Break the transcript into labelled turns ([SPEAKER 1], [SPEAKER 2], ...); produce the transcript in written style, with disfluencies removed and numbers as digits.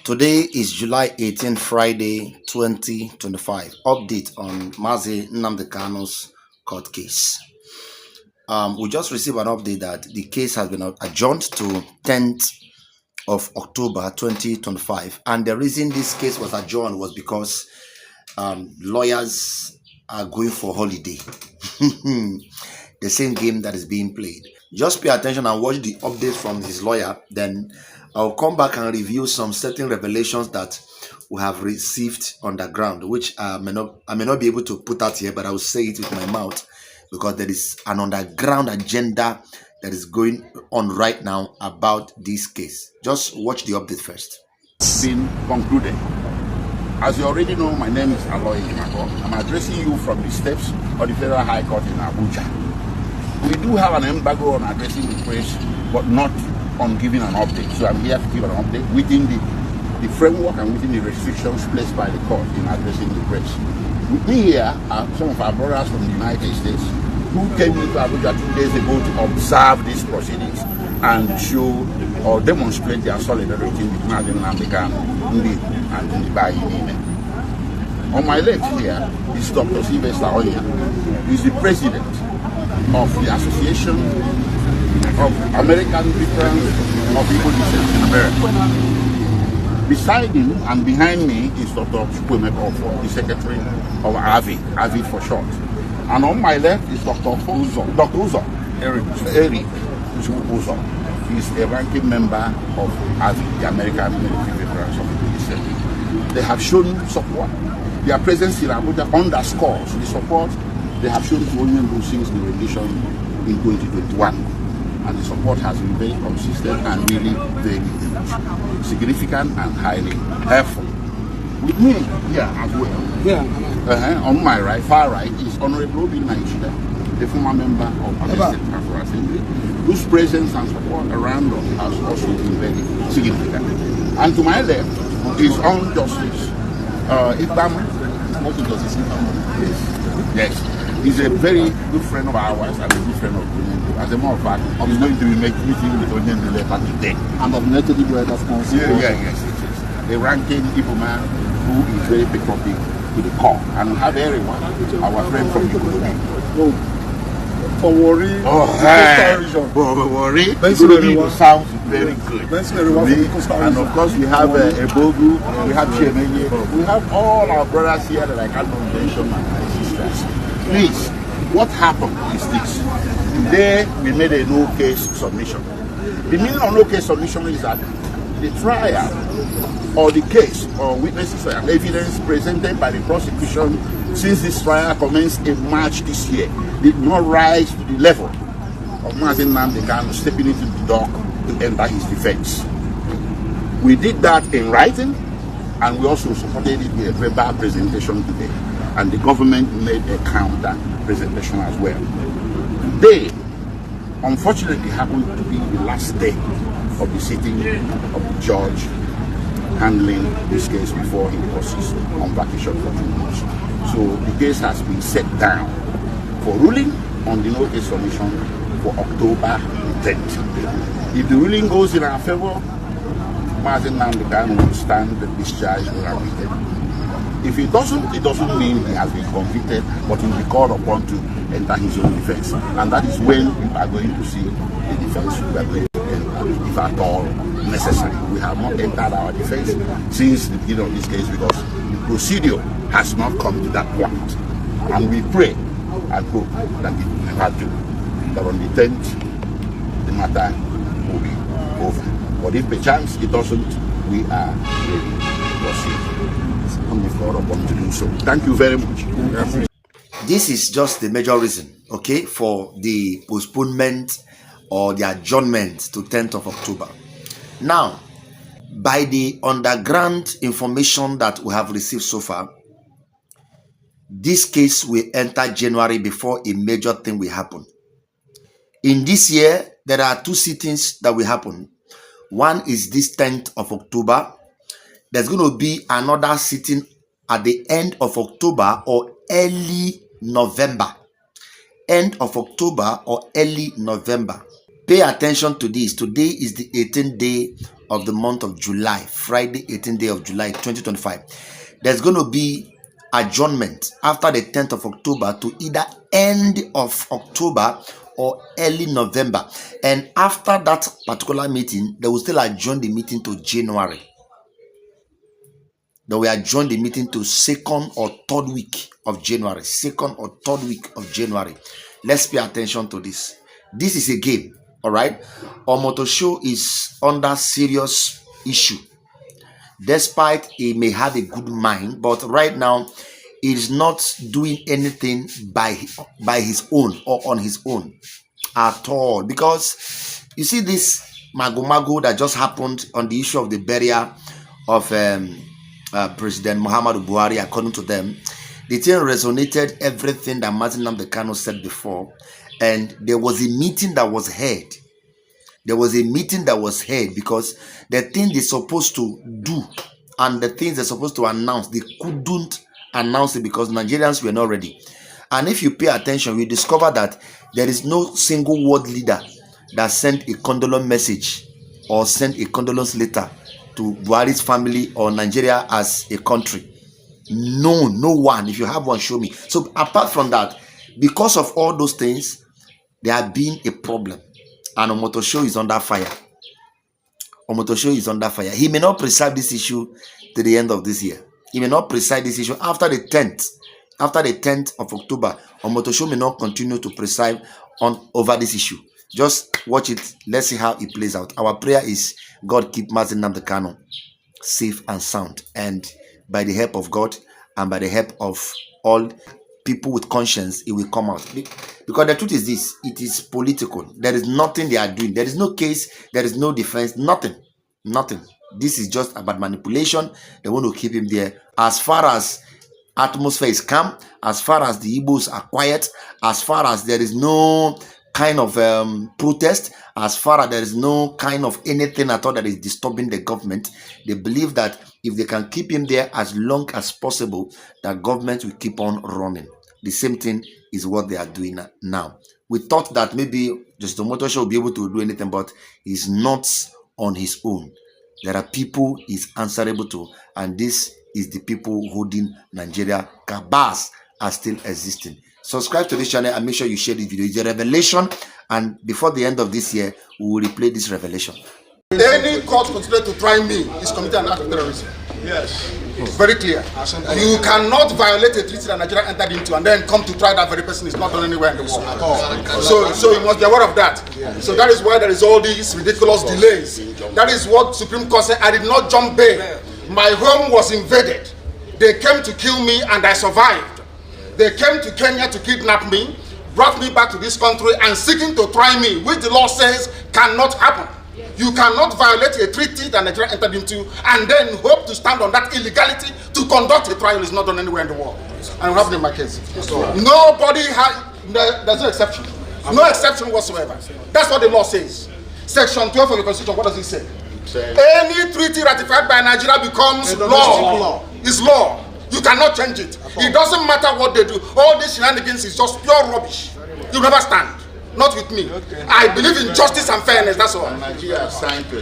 [SPEAKER 1] Today is July 18, Friday, 2025. Update on Mazi Nnamdi Kanu's court case. We just received an update that the case has been adjourned to 10th of October 2025. And the reason this case was adjourned was because lawyers are going for holiday. The same game that is being played. Just pay attention and watch the updates from his lawyer. Then I'll come back and review some certain revelations that we have received on the ground, which I may not be able to put out here, but I will say it with my mouth because there is an underground agenda that is going on right now about this case. Just watch the update first.
[SPEAKER 2] Been concluded. As you already know, my name is Aloy Imako. I'm addressing you from the steps of the Federal High Court in Abuja. We do have an embargo on addressing the press, but not on giving an update. So I'm here to give an update within the framework and within the restrictions placed by the court in addressing the press. With me here are some of our brothers from the United States who came into Abuja 2 days ago to observe these proceedings and show or demonstrate their solidarity with Nnamdi Kanu and Ndibayi. On my left here is Dr. Sylvester Onya, who is the president of the Association of American Veterans of Igbo Descent in America. Beside him and behind me is Dr. Chukwemeka, the secretary of AVI for short. And on my left is Dr. Uzo, Eric Uzo. He is a ranking member of AVI, the American Military Veterans of Igbo Descent. They have shown support. Their presence in Abuja underscores the support they have shown to Onyendu since the rendition in 2021. And the support has been very consistent and really very significant and highly helpful. With me here as well, on my right, far right, is Honorable Obi Nigeria, the former member of the State Council Assembly, whose presence and support around us has also been very significant. And to my left is on Justice Yes. He's a very good friend of ours and a good friend of Onyendu. As a matter of fact, I'm going to be meeting with Onyendu later today. And I've met the Writers Council. Yes. A ranking Igbo man who is very patriotic to the core. And we have everyone, our friend from Igbo.
[SPEAKER 3] For worry,
[SPEAKER 2] worry. Sounds very good. And of course, we have Ebogu, we have Chemenye, we have all our brothers here that I can't mention, my sisters. Please, what happened is this. Today, we made a no-case submission. The meaning of no-case submission is that the trial or the case or witnesses and evidence presented by the prosecution since this trial commenced in March this year did not rise to the level of Mazi Nnamdi Kanu stepping into the dock to enter his defense. We did that in writing, and we also supported it with a verbal presentation today. And the government made a counter presentation as well. Today, unfortunately, happened to be the last day of the sitting of the judge handling this case before he was on vacation for 2 months. So the case has been set down for ruling on the no-case submission for October 10th. If the ruling goes in our favor, Mazi Nnamdi Kanu will stand the discharge unacquitted. If it doesn't mean he has been convicted, but he will be called upon to enter his own defense. And that is when we are going to see the defense we are going to enter, if at all necessary. We have not entered our defense since the beginning of this case because the procedure has not come to that point. And we pray and hope that it will never do. That on the 10th, the matter will be over. But if perchance it doesn't, we are ready to proceed. To do so. Thank you very much.
[SPEAKER 1] This is just the major reason, okay, for the postponement or the adjournment to 10th of October. Now, by the underground information that we have received so far, this case will enter January before a major thing will happen. In this year, there are 2 sittings that will happen. One is this 10th of October. There's going to be another sitting at the end of October or early November. End of October or early November. Pay attention to this. Today is the 18th day of the month of July, Friday, 18th day of July, 2025. There's going to be adjournment after the 10th of October to either end of October or early November. And after that particular meeting, they will still adjourn the meeting to January. They will adjourn the meeting to 2nd or 3rd week of January. 2nd or 3rd week of January. Let's pay attention to this. This is a game, all right? Omotosho is under serious issue. Despite he may have a good mind, but right now he is not doing anything by his own or on his own at all. Because you see this mago that just happened on the issue of the burial of President Muhammadu Buhari, according to them, the thing resonated everything that Nnamdi Kanu said before, and there was a meeting that was held. There was a meeting that was held because the thing they're supposed to do and the things they're supposed to announce, they couldn't announce it because Nigerians were not ready. And if you pay attention, you discover that there is no single world leader that sent a condolence message or sent a condolence letter to Buhari's family or Nigeria as a country. No one. If you have one, show me. So apart from that, because of all those things, there have been a problem. And Omotosho is under fire. Omotosho is under fire. He may not preside this issue to the end of this year. He may not preside this issue after the 10th. After the 10th of October, Omotosho may not continue to preside over this issue. Just watch it. Let's see how it plays out. Our prayer is God keep Nnamdi Kanu safe and sound. And by the help of God and by the help of all people with conscience, it will come out. Because the truth is this, it is political. There is nothing they are doing. There is no case, there is no defense, nothing. This is just about manipulation. They want to keep him there. As far as atmosphere is calm, as far as the Igbos are quiet, as far as there is no kind of protest, as far as there is no kind of anything at all that is disturbing the government, they believe that if they can keep him there as long as possible, that government will keep on running. The same thing is what they are doing now. We thought that maybe Justice Omotosho will be able to do anything, but he's not on his own. There are people he's answerable to, and this is the people holding Nigeria. Cabals are still existing. Subscribe to this channel and make sure you share this video. It's a revelation, and before the end of this year, we will replay this revelation.
[SPEAKER 3] Any court considered to try me is committing an act of terrorism. Yes. Very clear. You cannot violate a treaty that Nigeria entered into and then come to try that very person is not done anywhere in the world. So you must be aware of that. So that is why there is all these ridiculous delays. That is what Supreme Court said. I did not jump bail. My home was invaded. They came to kill me and I survived. They came to Kenya to kidnap me, brought me back to this country and seeking to try me, which the law says cannot happen. You cannot violate a treaty that Nigeria entered into and then hope to stand on that illegality to conduct a trial is not done anywhere in the world. And it happened in my case. Nobody has, there's no exception. No exception whatsoever. That's what the law says. Section 12 of the Constitution, what does it say? Any treaty ratified by Nigeria becomes law. It's law. You cannot change it. It doesn't matter what they do. All these shenanigans is just pure rubbish. You never stand. Not with me. I believe in justice and fairness, that's all.
[SPEAKER 2] Nigeria signed to